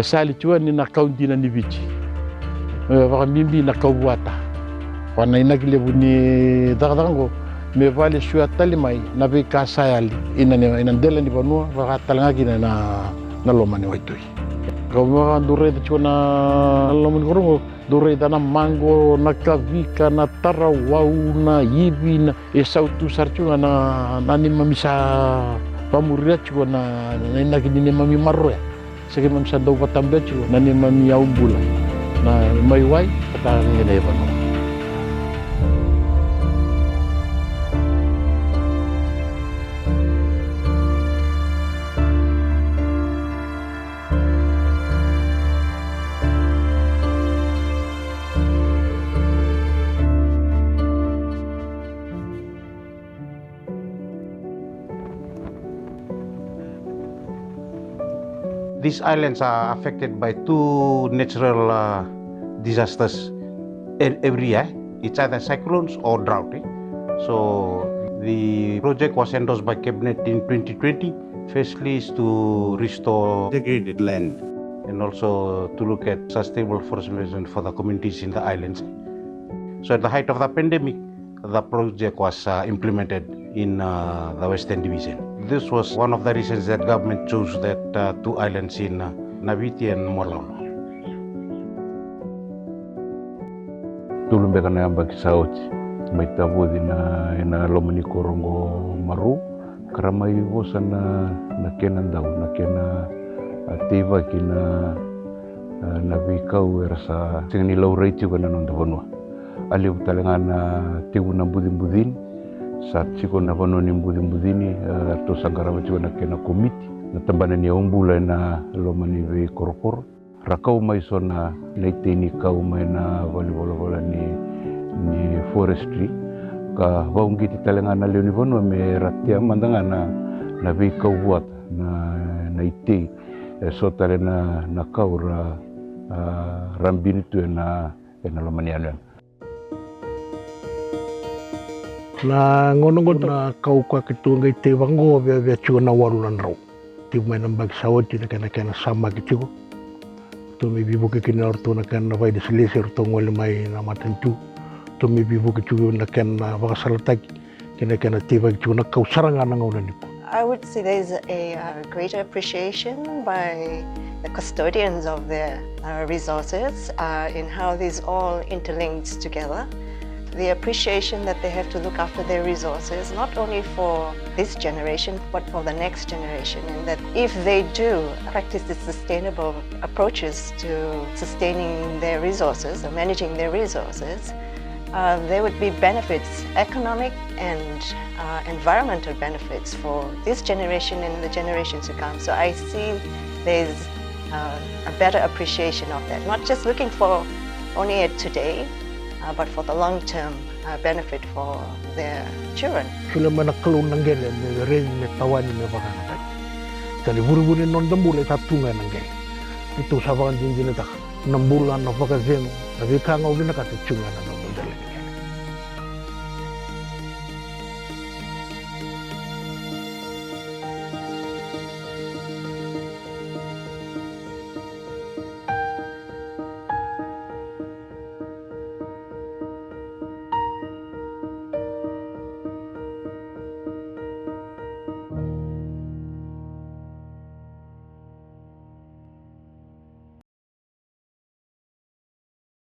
sali chua ni nakaunti na Naviti vakamimbi nakauwata wana inakile buni dagdango me vale shua talimai na be kasayali inandela ni banua vakatalangaki na lomani waitui kau dure chua na lomani korongo dure na mango na kavika na tarawau na ibi na sautu sarchunga na ni mamisa pamuria chua na inakini ni mami marroya segi mamisa dau patambia chua na ni mami aumbula na maiwai kata ngene banua. These islands are affected by two natural disasters every year. It's either cyclones or drought. So the project was endorsed by Cabinet in 2020. Firstly is to restore degraded land and also to look at sustainable forest management for the communities in the islands. So at the height of the pandemic, the project was implemented in the Western Division. This was one of the reasons that government chose that two islands in Naviti and Malolo. Tulumbe kana yamba kisauti maitavodhi na lomani korongo maru karama ivosa na kena ndau na kena teva kina na vikau erasa singani lauraiti kana nondavanua ali utalengana tegu na budin saat siko na vano ni budin to sangarawa tiwa na kena komiti na tambana ni umbula na lomani ve korokoro rakau mai sona leiteni kau mai na wala ni forestry ka vaungiti talengana leo ni vano me ratia mandanga na ve kau buat na ite sotale na kau rambini tu na lomani alo na ngono na kau kwa kitu ngai te wango ve chu na warulan ro ti mai nambag sawati na kana sama kitu to me bibu ke kina orto na kana vai de silesir to ngol mai na matentu to me bibu ke chu na kana wa salatak kana te va chu na kau saranga na ngol ni. I would say there is a greater appreciation by the custodians of their resources in how these all interlinked together. The appreciation that they have to look after their resources, not only for this generation, but for the next generation. And that if they do practice the sustainable approaches to sustaining their resources or managing their resources, there would be benefits, economic and environmental benefits for this generation and the generations to come. So I see there's a better appreciation of that, not just looking for only at today, but for the long-term benefit for their children. Sila mana kalun nanggele me ren me tawani me bakana tai. Tani buru-buru non dambule tatunga nanggele. Itu sabangan jinjina tak 6 bulan na vakazen, na vikanga ubina kata chunga nanggele.